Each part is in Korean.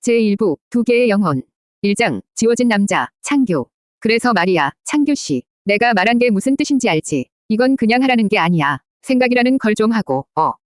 제1부 두 개의 영혼. 1장 지워진 남자 창규. 그래서 말이야 창규씨. 내가 말한 게 무슨 뜻인지 알지? 이건 그냥 하라는 게 아니야. 생각이라는 걸 좀 하고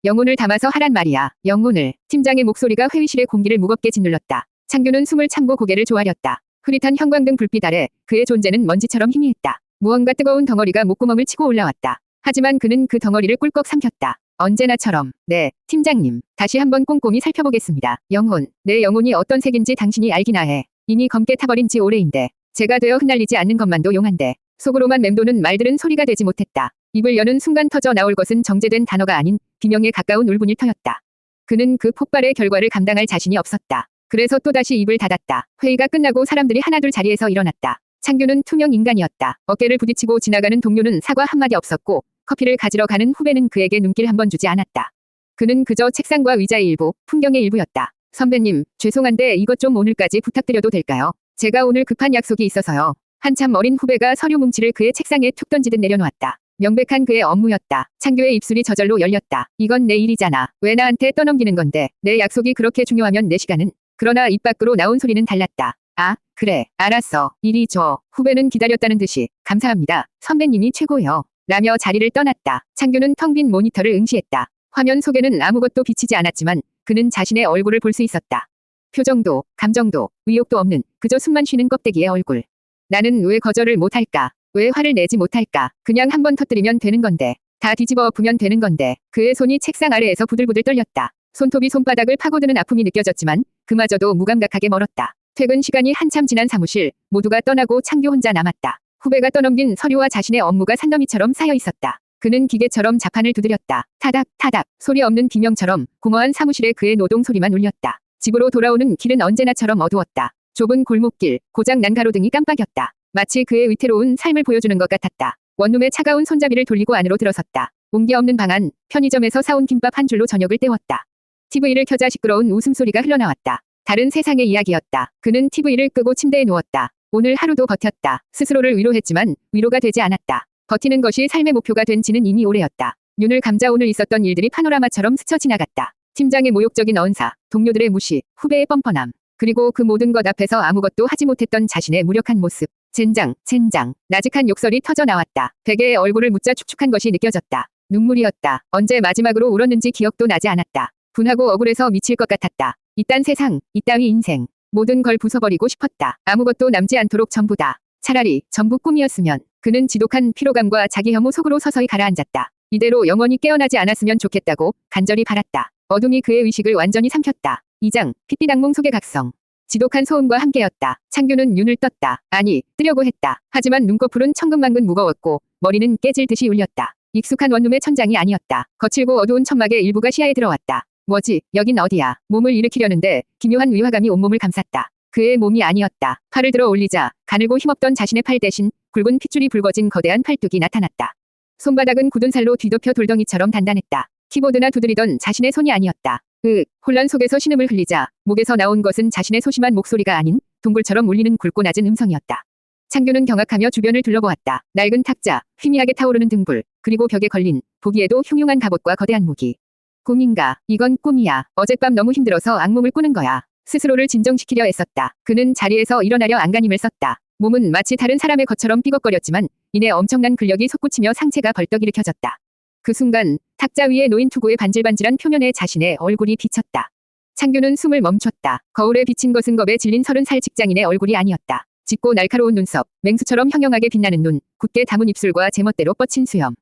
영혼을 담아서 하란 말이야. 영혼을. 팀장의 목소리가 회의실의 공기를 무겁게 짓눌렀다. 창규는 숨을 참고 고개를 조아렸다. 흐릿한 형광등 불빛 아래 그의 존재는 먼지처럼 희미했다. 무언가 뜨거운 덩어리가 목구멍을 치고 올라왔다. 하지만 그는 그 덩어리를 꿀꺽 삼켰다. 언제나처럼. 네, 팀장님. 다시 한번 꼼꼼히 살펴보겠습니다. 영혼. 내 영혼이 어떤 색인지 당신이 알기나 해. 이미 검게 타버린 지 오래인데. 제가 되어 흩날리지 않는 것만도 용한데. 속으로만 맴도는 말들은 소리가 되지 못했다. 입을 여는 순간 터져 나올 것은 정제된 단어가 아닌 비명에 가까운 울분일 터였다. 그는 그 폭발의 결과를 감당할 자신이 없었다. 그래서 또다시 입을 닫았다. 회의가 끝나고 사람들이 하나둘 자리에서 일어났다. 창규는 투명 인간이었다. 어깨를 부딪히고 지나가는 동료는 사과 한마디 없었고 커피를 가지러 가는 후배는 그에게 눈길 한 번 주지 않았다. 그는 그저 책상과 의자의 일부, 풍경의 일부였다. 선배님, 죄송한데 이것 좀 오늘까지 부탁드려도 될까요? 제가 오늘 급한 약속이 있어서요. 한참 어린 후배가 서류 뭉치를 그의 책상에 툭 던지듯 내려놓았다. 명백한 그의 업무였다. 창규의 입술이 저절로 열렸다. 이건 내 일이잖아. 왜 나한테 떠넘기는 건데. 내 약속이 그렇게 중요하면 내 시간은. 그러나 입 밖으로 나온 소리는 달랐다. 아, 그래. 알았어. 이리 줘. 후배는 기다렸다는 듯이. 감사합니다. 선배님이 최고요. 라며 자리를 떠났다. 창규는 텅 빈 모니터를 응시했다. 화면 속에는 아무것도 비치지 않았지만 그는 자신의 얼굴을 볼 수 있었다. 표정도, 감정도, 의욕도 없는 그저 숨만 쉬는 껍데기의 얼굴. 나는 왜 거절을 못할까? 왜 화를 내지 못할까? 그냥 한번 터뜨리면 되는 건데. 다 뒤집어 엎으면 되는 건데. 그의 손이 책상 아래에서 부들부들 떨렸다. 손톱이 손바닥을 파고드는 아픔이 느껴졌지만 그마저도 무감각하게 멀었다. 퇴근 시간이 한참 지난 사무실, 모두가 떠나고 창규 혼자 남았다. 후배가 떠넘긴 서류와 자신의 업무가 산더미처럼 쌓여 있었다. 그는 기계처럼 자판을 두드렸다. 타닥 타닥 소리 없는 비명처럼 공허한 사무실에 그의 노동 소리만 울렸다. 집으로 돌아오는 길은 언제나처럼 어두웠다. 좁은 골목길, 고장 난 가로등이 깜빡였다. 마치 그의 위태로운 삶을 보여주는 것 같았다. 원룸의 차가운 손잡이를 돌리고 안으로 들어섰다. 온기 없는 방 안, 편의점에서 사온 김밥 한 줄로 저녁을 때웠다. TV를 켜자 시끄러운 웃음소리가 흘러나왔다. 다른 세상의 이야기였다. 그는 TV를 끄고 침대에 누웠다. 오늘 하루도 버텼다. 스스로를 위로했지만 위로가 되지 않았다. 버티는 것이 삶의 목표가 된 지는 이미 오래였다. 눈을 감자 오늘 있었던 일들이 파노라마처럼 스쳐 지나갔다. 팀장의 모욕적인 언사, 동료들의 무시, 후배의 뻔뻔함. 그리고 그 모든 것 앞에서 아무것도 하지 못했던 자신의 무력한 모습. 젠장. 나직한 욕설이 터져 나왔다. 베개의 얼굴을 묻자 축축한 것이 느껴졌다. 눈물이었다. 언제 마지막으로 울었는지 기억도 나지 않았다. 분하고 억울해서 미칠 것 같았다. 이딴 세상, 이따위 인생. 모든 걸 부숴버리고 싶었다. 아무것도 남지 않도록 전부다. 차라리 전부 꿈이었으면. 그는 지독한 피로감과 자기 혐오 속으로 서서히 가라앉았다. 이대로 영원히 깨어나지 않았으면 좋겠다고 간절히 바랐다. 어둠이 그의 의식을 완전히 삼켰다. 2장, 핏빛 악몽 속의 각성. 지독한 소음과 함께였다. 창규는 눈을 떴다. 아니, 뜨려고 했다. 하지만 눈꺼풀은 천근만근 무거웠고 머리는 깨질 듯이 울렸다. 익숙한 원룸의 천장이 아니었다. 거칠고 어두운 천막의 일부가 시야에 들어왔다. 뭐지, 여긴 어디야? 몸을 일으키려는데 기묘한 위화감이 온몸을 감쌌다. 그의 몸이 아니었다. 팔을 들어 올리자 가늘고 힘없던 자신의 팔 대신 굵은 핏줄이 붉어진 거대한 팔뚝이 나타났다. 손바닥은 굳은 살로 뒤덮여 돌덩이처럼 단단했다. 키보드나 두드리던 자신의 손이 아니었다. 혼란 속에서 신음을 흘리자 목에서 나온 것은 자신의 소심한 목소리가 아닌 동굴처럼 울리는 굵고 낮은 음성이었다. 창규는 경악하며 주변을 둘러보았다. 낡은 탁자, 희미하게 타오르는 등불, 그리고 벽에 걸린 보기에도 흉흉한 갑옷과 거대한 무기. 꿈인가? 이건 꿈이야. 어젯밤 너무 힘들어서 악몽을 꾸는 거야. 스스로를 진정시키려 애썼다. 그는 자리에서 일어나려 안간힘을 썼다. 몸은 마치 다른 사람의 것처럼 삐걱거렸지만 이내 엄청난 근력이 솟구치며 상체가 벌떡 일으켜졌다. 그 순간 탁자 위에 놓인 투구의 반질반질한 표면에 자신의 얼굴이 비쳤다. 창규는 숨을 멈췄다. 거울에 비친 것은 겁에 질린 30살 직장인의 얼굴이 아니었다. 짙고 날카로운 눈썹, 맹수처럼 형형하게 빛나는 눈, 굳게 담은 입술과 제멋대로 뻗친 수염.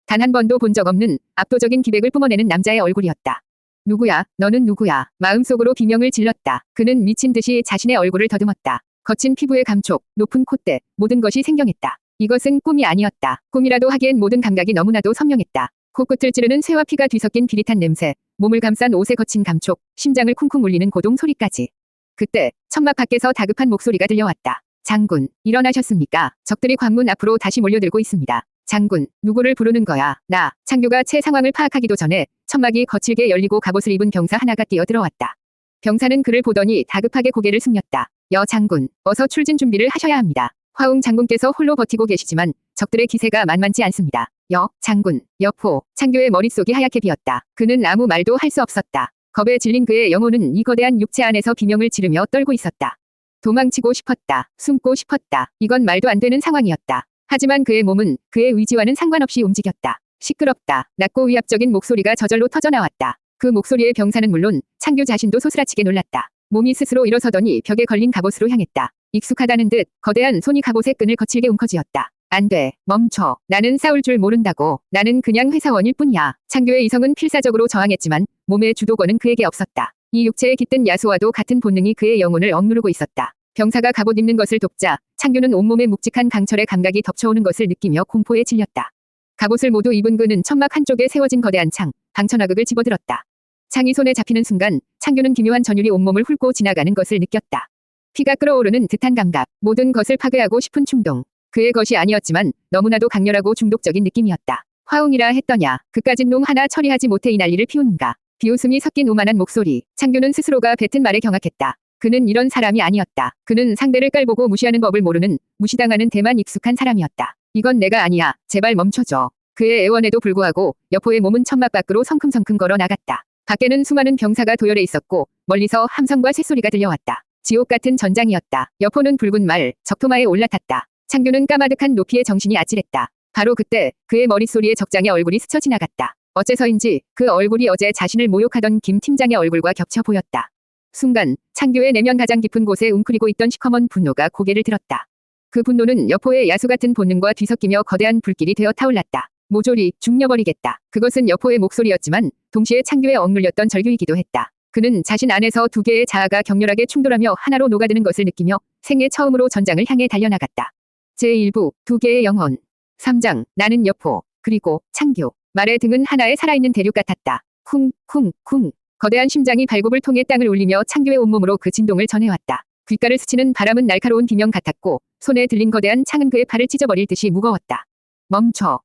단 한 번도 본 적 없는 압도적인 기백을 뿜어내는 남자의 얼굴이었다. 누구야? 너는 누구야? 마음속으로 비명을 질렀다. 그는 미친 듯이 자신의 얼굴을 더듬었다. 거친 피부의 감촉, 높은 콧대, 모든 것이 생경했다. 이것은 꿈이 아니었다. 꿈이라도 하기엔 모든 감각이 너무나도 선명했다. 코끝을 찌르는 쇠와 피가 뒤섞인 비릿한 냄새, 몸을 감싼 옷의 거친 감촉, 심장을 쿵쿵 울리는 고동 소리까지. 그때 천막 밖에서 다급한 목소리가 들려왔다. 장군, 일어나셨습니까? 적들이 관문 앞으로 다시 몰려들고 있습니다. 장군, 누구를 부르는 거야? 나. 창규가 채 상황을 파악하기도 전에 천막이 거칠게 열리고 갑옷을 입은 병사 하나가 뛰어들어왔다. 병사는 그를 보더니 다급하게 고개를 숙였다. 여 장군, 어서 출진 준비를 하셔야 합니다. 화웅 장군께서 홀로 버티고 계시지만 적들의 기세가 만만치 않습니다. 여 장군, 여포. 창규의 머릿속이 하얗게 비었다. 그는 아무 말도 할 수 없었다. 겁에 질린 그의 영혼은 이 거대한 육체 안에서 비명을 지르며 떨고 있었다. 도망치고 싶었다. 숨고 싶었다. 이건 말도 안 되는 상황이었다. 하지만 그의 몸은 그의 의지와는 상관없이 움직였다. 시끄럽다. 낮고 위압적인 목소리가 저절로 터져나왔다. 그 목소리의 병사는 물론 창규 자신도 소스라치게 놀랐다. 몸이 스스로 일어서더니 벽에 걸린 갑옷으로 향했다. 익숙하다는 듯 거대한 손이 갑옷의 끈을 거칠게 움켜쥐었다. 안 돼. 멈춰. 나는 싸울 줄 모른다고. 나는 그냥 회사원일 뿐이야. 창규의 이성은 필사적으로 저항했지만 몸의 주도권은 그에게 없었다. 이 육체에 깃든 야수와도 같은 본능이 그의 영혼을 억누르고 있었다. 병사가 갑옷 입는 것을 돕자 창규는 온몸에 묵직한 강철의 감각이 덮쳐오는 것을 느끼며 공포에 질렸다. 갑옷을 모두 입은 그는 천막 한쪽에 세워진 거대한 창, 방천하극을 집어들었다. 창이 손에 잡히는 순간 창규는 기묘한 전율이 온몸을 훑고 지나가는 것을 느꼈다. 피가 끓어오르는 듯한 감각, 모든 것을 파괴하고 싶은 충동. 그의 것이 아니었지만 너무나도 강렬하고 중독적인 느낌이었다. 화웅이라 했더냐. 그까진 놈 하나 처리하지 못해 이 난리를 피우는가. 비웃음이 섞인 오만한 목소리. 창규는 스스로가 뱉은 말에 경악했다. 그는 이런 사람이 아니었다. 그는 상대를 깔보고 무시하는 법을 모르는 무시당하는 데만 익숙한 사람이었다. 이건 내가 아니야. 제발 멈춰줘. 그의 애원에도 불구하고 여포의 몸은 천막 밖으로 성큼성큼 걸어 나갔다. 밖에는 수많은 병사가 도열해 있었고 멀리서 함성과 쇳소리가 들려왔다. 지옥 같은 전장이었다. 여포는 붉은 말, 적토마에 올라탔다. 창규는 까마득한 높이에 정신이 아찔했다. 바로 그때 그의 머릿소리에 적장의 얼굴이 스쳐 지나갔다. 어째서인지 그 얼굴이 어제 자신을 모욕하던 김 팀장의 얼굴과 겹쳐 보였다. 순간 창규의 내면 가장 깊은 곳에 웅크리고 있던 시커먼 분노가 고개를 들었다. 그 분노는 여포의 야수 같은 본능과 뒤섞이며 거대한 불길이 되어 타올랐다. 모조리 죽여버리겠다. 그것은 여포의 목소리였지만 동시에 창규에 억눌렸던 절규이기도 했다. 그는 자신 안에서 두 개의 자아가 격렬하게 충돌하며 하나로 녹아드는 것을 느끼며 생애 처음으로 전장을 향해 달려나갔다. 제1부 두 개의 영혼. 3장 나는 여포 그리고 창규. 말의 등은 하나의 살아있는 대륙 같았다. 쿵쿵쿵. 거대한 심장이 발굽을 통해 땅을 울리며 창규의 온몸으로 그 진동을 전해왔다. 귓가를 스치는 바람은 날카로운 비명 같았고 손에 들린 거대한 창은 그의 팔을 찢어버릴 듯이 무거웠다.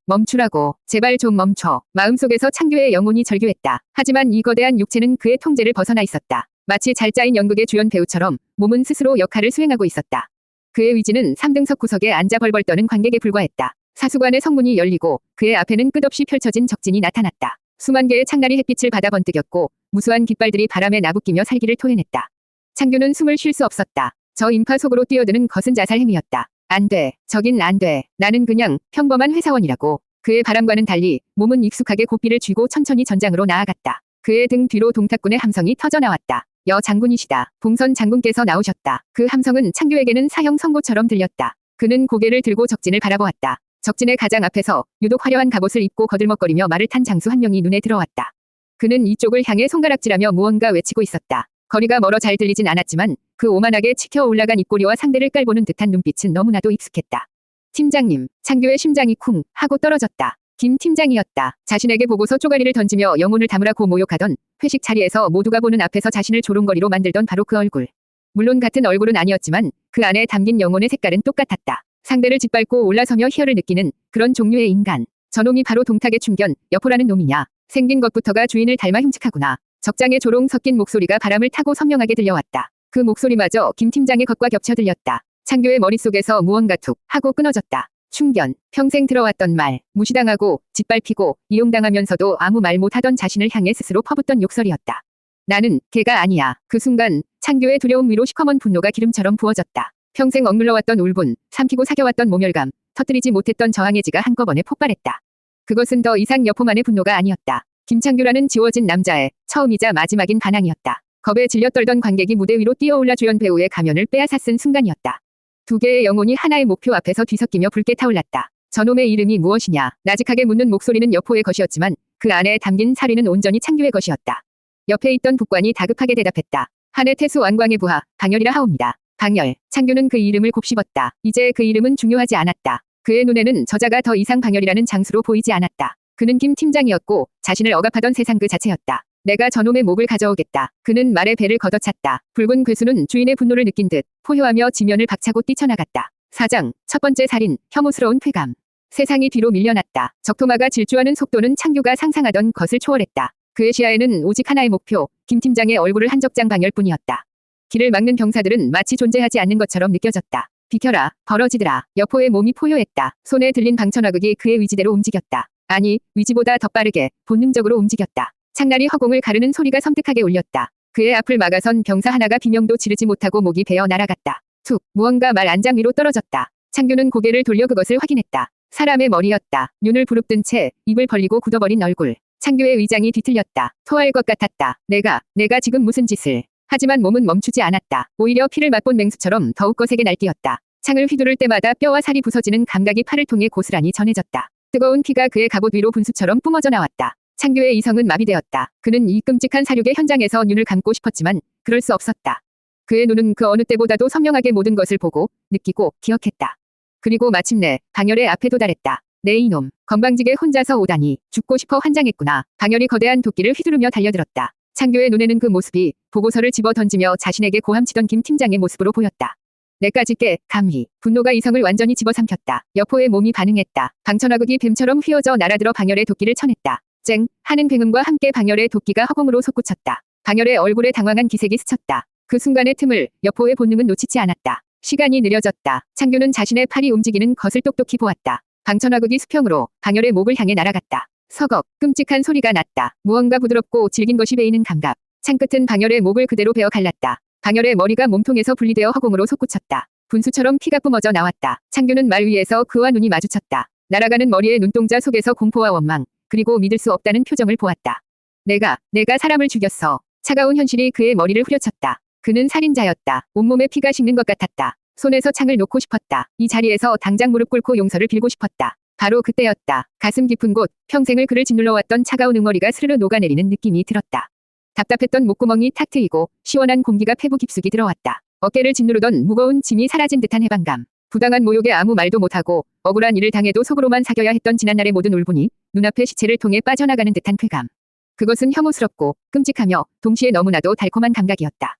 멈추라고. 제발 좀 멈춰. 마음속에서 창규의 영혼이 절규했다. 하지만 이 거대한 육체는 그의 통제를 벗어나 있었다. 마치 잘 짜인 연극의 주연 배우처럼 몸은 스스로 역할을 수행하고 있었다. 그의 위지는 3등석 구석에 앉아 벌벌 떠는 관객에 불과했다. 사수관의 성문이 열리고 그의 앞에는 끝없이 펼쳐진 적진이 나타났다. 수만 개의 창날이 햇빛을 받아 번뜩였고 무수한 깃발들이 바람에 나부끼며 살기를 토해냈다. 창규는 숨을 쉴 수 없었다. 저 인파 속으로 뛰어드는 것은 자살 행위였다. 안 돼. 저긴 안 돼. 나는 그냥 평범한 회사원이라고. 그의 바람과는 달리 몸은 익숙하게 고삐를 쥐고 천천히 전장으로 나아갔다. 그의 등 뒤로 동탁군의 함성이 터져나왔다. 여 장군이시다. 봉선 장군께서 나오셨다. 그 함성은 창규에게는 사형 선고처럼 들렸다. 그는 고개를 들고 적진을 바라보았다. 적진의 가장 앞에서 유독 화려한 갑옷을 입고 거들먹거리며 말을 탄 장수 한 명이 눈에 들어왔다. 그는 이쪽을 향해 손가락질하며 무언가 외치고 있었다. 거리가 멀어 잘 들리진 않았지만 그 오만하게 치켜 올라간 입꼬리와 상대를 깔보는 듯한 눈빛은 너무나도 익숙했다. 팀장님, 창규의 심장이 쿵 하고 떨어졌다. 김 팀장이었다. 자신에게 보고서 쪼가리를 던지며 영혼을 담으라고 모욕하던 회식 자리에서 모두가 보는 앞에서 자신을 조롱거리로 만들던 바로 그 얼굴. 물론 같은 얼굴은 아니었지만 그 안에 담긴 영혼의 색깔은 똑같았다. 상대를 짓밟고 올라서며 희열을 느끼는 그런 종류의 인간. 저놈이 바로 동탁의 충견, 여포라는 놈이냐. 생긴 것부터가 주인을 닮아 흉측하구나. 적장의 조롱 섞인 목소리가 바람을 타고 선명하게 들려왔다. 그 목소리마저 김 팀장의 것과 겹쳐 들렸다. 창규의 머릿속에서 무언가 툭 하고 끊어졌다. 충견, 평생 들어왔던 말, 무시당하고 짓밟히고 이용당하면서도 아무 말 못하던 자신을 향해 스스로 퍼붓던 욕설이었다. 나는 걔가 아니야. 그 순간 창규의 두려움 위로 시커먼 분노가 기름처럼 부어졌다. 평생 억눌러왔던 울분, 삼키고 사겨왔던 모멸감, 터뜨리지 못했던 저항의 지가 한꺼번에 폭발했다. 그것은 더 이상 여포만의 분노가 아니었다. 김창규라는 지워진 남자의 처음이자 마지막인 반항이었다. 겁에 질려 떨던 관객이 무대 위로 뛰어올라 주연 배우의 가면을 빼앗았은 순간이었다. 두 개의 영혼이 하나의 목표 앞에서 뒤섞이며 붉게 타올랐다. 저놈의 이름이 무엇이냐. 나직하게 묻는 목소리는 여포의 것이었지만 그 안에 담긴 사리는 온전히 창규의 것이었다. 옆에 있던 북관이 다급하게 대답했다. 한해 태수 완광의 부하, 방열이라 하옵니다. 방열. 창규는 그 이름을 곱씹었다. 이제 그 이름은 중요하지 않았다. 그의 눈에는 저자가 더 이상 방열이라는 장수로 보이지 않았다. 그는 김 팀장이었고 자신을 억압하던 세상 그 자체였다. 내가 저놈의 목을 가져오겠다. 그는 말에 배를 걷어찼다. 붉은 괴수는 주인의 분노를 느낀 듯 포효하며 지면을 박차고 뛰쳐나갔다. 4장, 첫 번째 살인, 혐오스러운 쾌감. 세상이 뒤로 밀려났다. 적토마가 질주하는 속도는 창규가 상상하던 것을 초월했다. 그의 시야에는 오직 하나의 목표, 김 팀장의 얼굴을 한 적장 방열뿐이었다. 길을 막는 병사들은 마치 존재하지 않는 것처럼 느껴졌다. 비켜라, 벌어지더라. 여포의 몸이 포효했다. 손에 들린 방천화극이 그의 의지대로 움직였다. 아니, 위지보다 더 빠르게, 본능적으로 움직였다. 창날이 허공을 가르는 소리가 섬뜩하게 울렸다. 그의 앞을 막아선 병사 하나가 비명도 지르지 못하고 목이 베어 날아갔다. 툭, 무언가 말 안장 위로 떨어졌다. 창규는 고개를 돌려 그것을 확인했다. 사람의 머리였다. 눈을 부릅뜬 채 입을 벌리고 굳어버린 얼굴. 창규의 의장이 뒤틀렸다. 토할 것 같았다. 내가 지금 무슨 짓을. 하지만 몸은 멈추지 않았다. 오히려 피를 맛본 맹수처럼 더욱 거세게 날뛰었다. 창을 휘두를 때마다 뼈와 살이 부서지는 감각이 팔을 통해 고스란히 전해졌다. 뜨거운 피가 그의 갑옷 위로 분수처럼 뿜어져 나왔다. 창규의 이성은 마비되었다. 그는 이 끔찍한 사륙의 현장에서 눈을 감고 싶었지만 그럴 수 없었다. 그의 눈은 그 어느 때보다도 선명하게 모든 것을 보고 느끼고 기억했다. 그리고 마침내 방열의 앞에 도달했다. 내 이놈, 건방지게 혼자서 오다니 죽고 싶어 환장했구나. 방열이 거대한 도끼를 휘두르며 달려들었다. 창규의 눈에는 그 모습이 보고서를 집어 던지며 자신에게 고함치던 김 팀장의 모습으로 보였다. 내까지 꽤 감히 분노가 이성을 완전히 집어삼켰다. 여포의 몸이 반응했다. 방천화극이 뱀처럼 휘어져 날아들어 방열의 도끼를 쳐냈다. 쨍 하는 굉음과 함께 방열의 도끼가 허공으로 솟구쳤다. 방열의 얼굴에 당황한 기색이 스쳤다. 그 순간의 틈을 여포의 본능은 놓치지 않았다. 시간이 느려졌다. 창규는 자신의 팔이 움직이는 것을 똑똑히 보았다. 방천화극이 수평으로 방열의 목을 향해 날아갔다. 서걱 끔찍한 소리가 났다. 무언가 부드럽고 질긴 것이 베이는 감각. 창끝은 방열의 목을 그대로 베어 갈랐다. 방열의 머리가 몸통에서 분리되어 허공으로 솟구쳤다. 분수처럼 피가 뿜어져 나왔다. 창규는 말 위에서 그와 눈이 마주쳤다. 날아가는 머리의 눈동자 속에서 공포와 원망, 그리고 믿을 수 없다는 표정을 보았다. 내가 사람을 죽였어. 차가운 현실이 그의 머리를 후려쳤다. 그는 살인자였다. 온몸에 피가 식는 것 같았다. 손에서 창을 놓고 싶었다. 이 자리에서 당장 무릎 꿇고 용서를 빌고 싶었다. 바로 그때였다. 가슴 깊은 곳, 평생을 그를 짓눌러왔던 차가운 응어리가 스르르 녹아내리는 느낌이 들었다. 답답했던 목구멍이 탁 트이고 시원한 공기가 폐부 깊숙이 들어왔다. 어깨를 짓누르던 무거운 짐이 사라진 듯한 해방감. 부당한 모욕에 아무 말도 못하고 억울한 일을 당해도 속으로만 사겨야 했던 지난날의 모든 울분이 눈앞의 시체를 통해 빠져나가는 듯한 쾌감. 그것은 혐오스럽고 끔찍하며 동시에 너무나도 달콤한 감각이었다.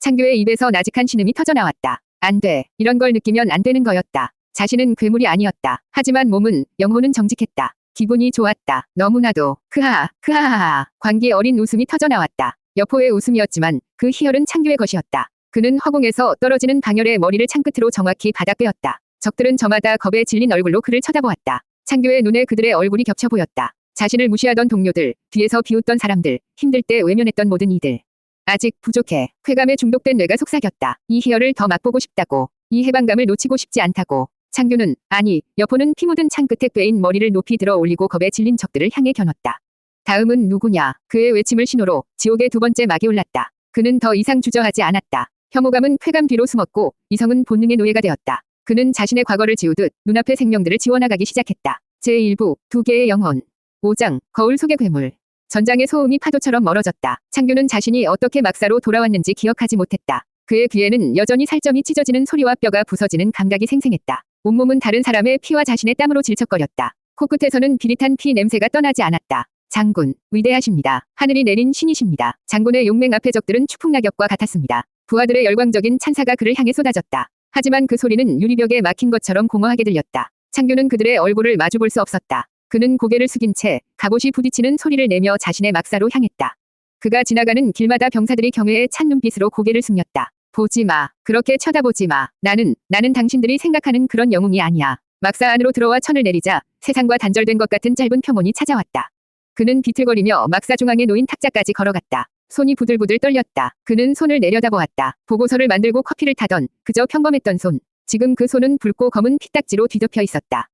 창규의 입에서 나직한 신음이 터져나왔다. 안 돼. 이런 걸 느끼면 안 되는 거였다. 자신은 괴물이 아니었다. 하지만 몸은, 영혼은 정직했다. 기분이 좋았다. 너무나도. 크하하. 광기 어린 웃음이 터져나왔다. 여포의 웃음이었지만 그 희열은 창규의 것이었다. 그는 허공에서 떨어지는 방열의 머리를 창끝으로 정확히 바닥꿰었다. 적들은 저마다 겁에 질린 얼굴로 그를 쳐다보았다. 창규의 눈에 그들의 얼굴이 겹쳐 보였다. 자신을 무시하던 동료들, 뒤에서 비웃던 사람들, 힘들 때 외면했던 모든 이들. 아직 부족해. 쾌감에 중독된 뇌가 속삭였다. 이 희열을 더 맛보고 싶다고. 이 해방감을 놓치고 싶지 않다고. 창규는, 아니, 여포는 피 묻은 창끝에 꿰인 머리를 높이 들어 올리고 겁에 질린 적들을 향해 겨눴다. 다음은 누구냐. 그의 외침을 신호로 지옥의 두 번째 막이 올랐다. 그는 더 이상 주저하지 않았다. 혐오감은 쾌감 뒤로 숨었고 이성은 본능의 노예가 되었다. 그는 자신의 과거를 지우듯 눈앞의 생명들을 지워나가기 시작했다. 제1부, 두 개의 영혼. 5장, 거울 속의 괴물. 전장의 소음이 파도처럼 멀어졌다. 창규는 자신이 어떻게 막사로 돌아왔는지 기억하지 못했다. 그의 귀에는 여전히 살점이 찢어지는 소리와 뼈가 부서지는 감각이 생생했다. 온몸은 다른 사람의 피와 자신의 땀으로 질척거렸다. 코끝에서는 비릿한 피 냄새가 떠나지 않았다. 장군, 위대하십니다. 하늘이 내린 신이십니다. 장군의 용맹 앞에 적들은 추풍낙엽과 같았습니다. 부하들의 열광적인 찬사가 그를 향해 쏟아졌다. 하지만 그 소리는 유리벽에 막힌 것처럼 공허하게 들렸다. 창규는 그들의 얼굴을 마주볼 수 없었다. 그는 고개를 숙인 채 갑옷이 부딪히는 소리를 내며 자신의 막사로 향했다. 그가 지나가는 길마다 병사들이 경외에 찬 눈빛으로 고개를 숙였다. 보지 마. 그렇게 쳐다보지 마. 나는 당신들이 생각하는 그런 영웅이 아니야. 막사 안으로 들어와 천을 내리자 세상과 단절된 것 같은 짧은 평온이 찾아왔다. 그는 비틀거리며 막사 중앙에 놓인 탁자까지 걸어갔다. 손이 부들부들 떨렸다. 그는 손을 내려다보았다. 보고서를 만들고 커피를 타던 그저 평범했던 손. 지금 그 손은 붉고 검은 피딱지로 뒤덮여 있었다.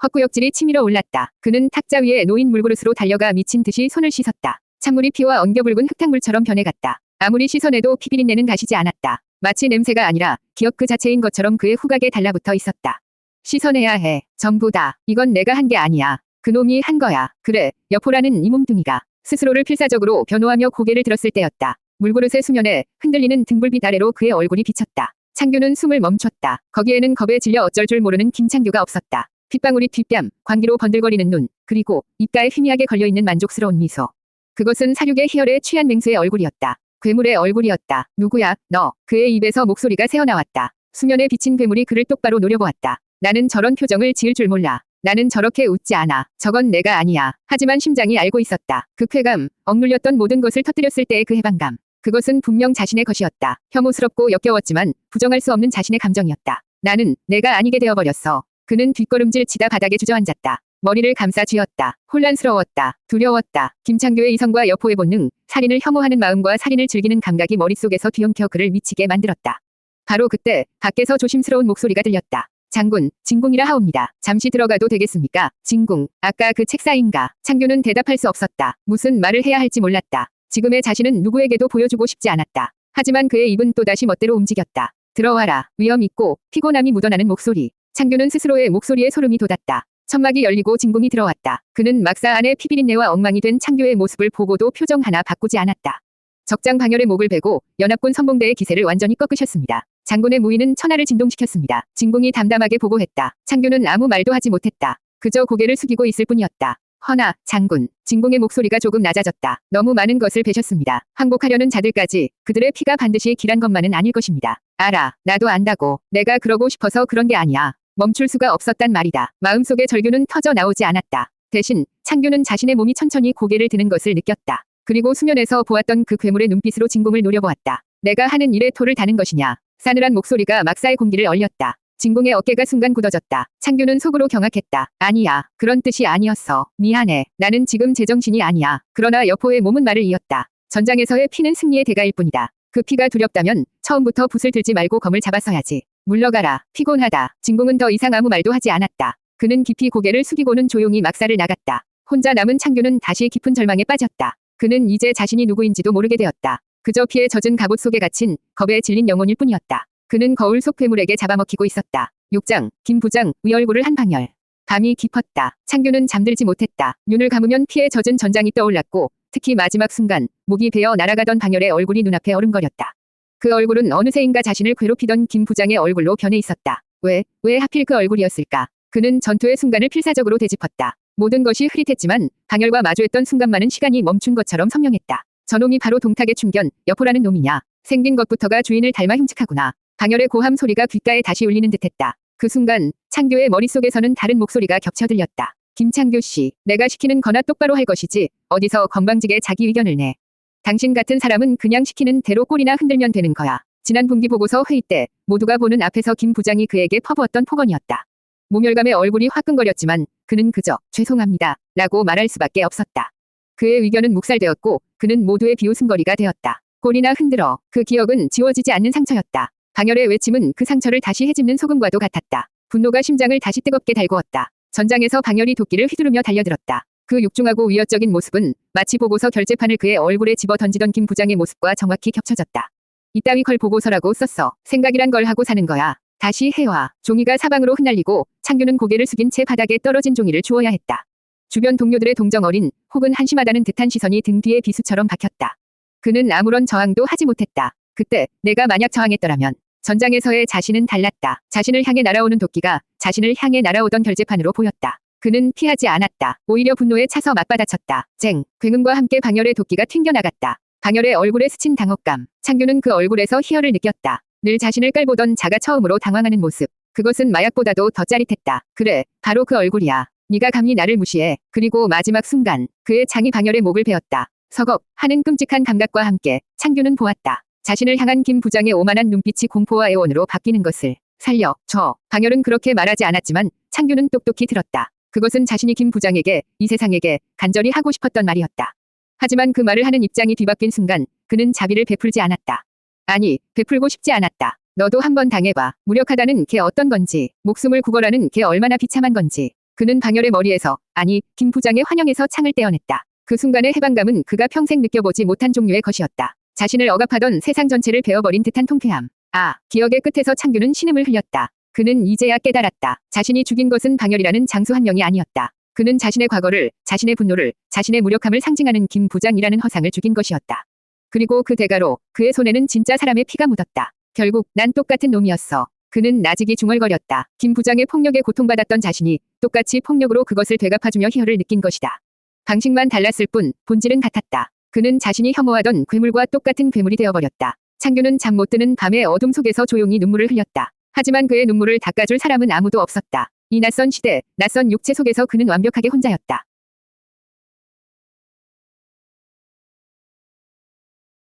헛구역질이 치밀어 올랐다. 그는 탁자 위에 놓인 물그릇으로 달려가 미친 듯이 손을 씻었다. 찬물이 피와 엉겨붉은 흙탕물처럼 변해갔다. 아무리 씻어내도 피비린내는 가시지 않았다. 마치 냄새가 아니라 기억 그 자체인 것처럼 그의 후각에 달라붙어 있었다. 씻어내야 해. 전부 다. 이건 내가 한 게 아니야. 그놈이 한 거야. 그래, 여포라는 이 몸뚱이가. 스스로를 필사적으로 변호하며 고개를 들었을 때였다. 물그릇의 수면에 흔들리는 등불빛 아래로 그의 얼굴이 비쳤다. 창규는 숨을 멈췄다. 거기에는 겁에 질려 어쩔 줄 모르는 김창규가 없었다. 핏방울이 뒷뺨, 광기로 번들거리는 눈, 그리고 입가에 희미하게 걸려있는 만족스러운 미소. 그것은 사륙의 희열에 취한 맹수의 얼굴이었다. 괴물의 얼굴이었다. 누구야, 너. 그의 입에서 목소리가 새어나왔다. 수면에 비친 괴물이 그를 똑바로 노려보았다. 나는 저런 표정을 지을 줄 몰라. 나는 저렇게 웃지 않아. 저건 내가 아니야. 하지만 심장이 알고 있었다. 그 쾌감, 억눌렸던 모든 것을 터뜨렸을 때의 그 해방감. 그것은 분명 자신의 것이었다. 혐오스럽고 역겨웠지만 부정할 수 없는 자신의 감정이었다. 나는 내가 아니게 되어버렸어. 그는 뒷걸음질 치다 바닥에 주저앉았다. 머리를 감싸 쥐었다. 혼란스러웠다. 두려웠다. 김창규의 이성과 여포의 본능, 살인을 혐오하는 마음과 살인을 즐기는 감각이 머릿속에서 뒤엉켜 그를 미치게 만들었다. 바로 그때 밖에서 조심스러운 목소리가 들렸다. 장군, 진궁이라 하옵니다. 잠시 들어가도 되겠습니까? 진궁, 아까 그 책사인가? 창규는 대답할 수 없었다. 무슨 말을 해야 할지 몰랐다. 지금의 자신은 누구에게도 보여주고 싶지 않았다. 하지만 그의 입은 또다시 멋대로 움직였다. 들어와라. 위험 있고 피곤함이 묻어나는 목소리. 창규는 스스로의 목소리에 소름이 돋았다. 천막이 열리고 진궁이 들어왔다. 그는 막사 안에 피비린내와 엉망이 된 창규의 모습을 보고도 표정 하나 바꾸지 않았다. 적장 방열의 목을 베고 연합군 선봉대의 기세를 완전히 꺾으셨습니다. 장군의 무인은 천하를 진동시켰습니다. 진궁이 담담하게 보고했다. 창규는 아무 말도 하지 못했다. 그저 고개를 숙이고 있을 뿐이었다. 허나, 장군. 진궁의 목소리가 조금 낮아졌다. 너무 많은 것을 베셨습니다. 항복하려는 자들까지 그들의 피가 반드시 길한 것만은 아닐 것입니다. 알아. 나도 안다고. 내가 그러고 싶어서 그런 게 아니야. 멈출 수가 없었단 말이다. 마음속의 절규는 터져 나오지 않았다. 대신 창규는 자신의 몸이 천천히 고개를 드는 것을 느꼈다. 그리고 수면에서 보았던 그 괴물의 눈빛으로 진궁을 노려보았다. 내가 하는 일에 토를 다는 것이냐. 싸늘한 목소리가 막사의 공기를 얼렸다. 진궁의 어깨가 순간 굳어졌다. 창규는 속으로 경악했다. 아니야. 그런 뜻이 아니었어. 미안해. 나는 지금 제정신이 아니야. 그러나 여포의 몸은 말을 이었다. 전장에서의 피는 승리의 대가일 뿐이다. 그 피가 두렵다면 처음부터 붓을 들지 말고 검을 잡았어야지. 물러가라. 피곤하다. 진궁은 더 이상 아무 말도 하지 않았다. 그는 깊이 고개를 숙이고는 조용히 막사를 나갔다. 혼자 남은 창규는 다시 깊은 절망에 빠졌다. 그는 이제 자신이 누구인지도 모르게 되었다. 그저 피에 젖은 갑옷 속에 갇힌 겁에 질린 영혼일 뿐이었다. 그는 거울 속 괴물에게 잡아먹히고 있었다. 6장, 김 부장, 위얼굴을 한 방열. 밤이 깊었다. 창규는 잠들지 못했다. 눈을 감으면 피에 젖은 전장이 떠올랐고 특히 마지막 순간 목이 베어 날아가던 방열의 얼굴이 눈앞에 어른거렸다. 그 얼굴은 어느새인가 자신을 괴롭히던 김 부장의 얼굴로 변해 있었다. 왜 하필 그 얼굴이었을까? 그는 전투의 순간을 필사적으로 되짚었다. 모든 것이 흐릿했지만 방열과 마주했던 순간만은 시간이 멈춘 것처럼 선명했다. 저놈이 바로 동탁의 충견, 여포라는 놈이냐. 생긴 것부터가 주인을 닮아 흉측하구나. 방열의 고함 소리가 귓가에 다시 울리는 듯했다. 그 순간 창규의 머릿속에서는 다른 목소리가 겹쳐 들렸다. 김창규 씨, 내가 시키는 거나 똑바로 할 것이지 어디서 건방지게 자기 의견을 내. 당신 같은 사람은 그냥 시키는 대로 꼬리나 흔들면 되는 거야. 지난 분기 보고서 회의 때 모두가 보는 앞에서 김 부장이 그에게 퍼부었던 폭언이었다. 모멸감에 얼굴이 화끈거렸지만 그는 그저 죄송합니다 라고 말할 수밖에 없었다. 그의 의견은 묵살되었고 그는 모두의 비웃음거리가 되었다. 꼬리나 흔들어. 그 기억은 지워지지 않는 상처였다. 방열의 외침은 그 상처를 다시 헤집는 소금과도 같았다. 분노가 심장을 다시 뜨겁게 달구었다. 전장에서 방열이 도끼를 휘두르며 달려들었다. 그 육중하고 위협적인 모습은 마치 보고서 결재판을 그의 얼굴에 집어 던지던 김 부장의 모습과 정확히 겹쳐졌다. 이따위 걸 보고서라고 썼어. 생각이란 걸 하고 사는 거야. 다시 해와. 종이가 사방으로 흩날리고 창규는 고개를 숙인 채 바닥에 떨어진 종이를 주워야 했다. 주변 동료들의 동정 어린 혹은 한심하다는 듯한 시선이 등 뒤에 비수처럼 박혔다. 그는 아무런 저항도 하지 못했다. 그때 내가 만약 저항했더라면 전장에서의 자신은 달랐다. 자신을 향해 날아오는 도끼가 자신을 향해 날아오던 결재판으로 보였다. 그는 피하지 않았다. 오히려 분노에 차서 맞받아쳤다. 쟁. 굉음과 함께 방열의 도끼가 튕겨나갔다. 방열의 얼굴에 스친 당혹감. 창규는 그 얼굴에서 희열을 느꼈다. 늘 자신을 깔보던 자가 처음으로 당황하는 모습. 그것은 마약보다도 더 짜릿했다. 그래, 바로 그 얼굴이야. 네가 감히 나를 무시해. 그리고 마지막 순간 그의 창이 방열의 목을 베었다. 서걱 하는 끔찍한 감각과 함께 창규는 보았다. 자신을 향한 김 부장의 오만한 눈빛이 공포와 애원으로 바뀌는 것을. 살려, 줘. 방열은 그렇게 말하지 않았지만 창규는 똑똑히 들었다. 그것은 자신이 김 부장에게, 이 세상에게 간절히 하고 싶었던 말이었다. 하지만 그 말을 하는 입장이 뒤바뀐 순간 그는 자비를 베풀지 않았다. 아니, 베풀고 싶지 않았다. 너도 한번 당해봐. 무력하다는 게 어떤 건지, 목숨을 구걸하는 게 얼마나 비참한 건지. 그는 방열의 머리에서, 아니, 김 부장의 환영에서 창을 떼어냈다. 그 순간의 해방감은 그가 평생 느껴보지 못한 종류의 것이었다. 자신을 억압하던 세상 전체를 베어버린 듯한 통쾌함. 아, 기억의 끝에서 창규는 신음을 흘렸다. 그는 이제야 깨달았다. 자신이 죽인 것은 방열이라는 장수 한 명이 아니었다. 그는 자신의 과거를, 자신의 분노를, 자신의 무력함을 상징하는 김 부장이라는 허상을 죽인 것이었다. 그리고 그 대가로 그의 손에는 진짜 사람의 피가 묻었다. 결국 난 똑같은 놈이었어. 그는 나직이 중얼거렸다. 김 부장의 폭력에 고통받았던 자신이 똑같이 폭력으로 그것을 되갚아주며 희열을 느낀 것이다. 방식만 달랐을 뿐 본질은 같았다. 그는 자신이 혐오하던 괴물과 똑같은 괴물이 되어버렸다. 창규는 잠 못 드는 밤의 어둠 속에서 조용히 눈물을 흘렸다. 하지만 그의 눈물을 닦아줄 사람은 아무도 없었다. 이 낯선 시대, 낯선 육체 속에서 그는 완벽하게 혼자였다.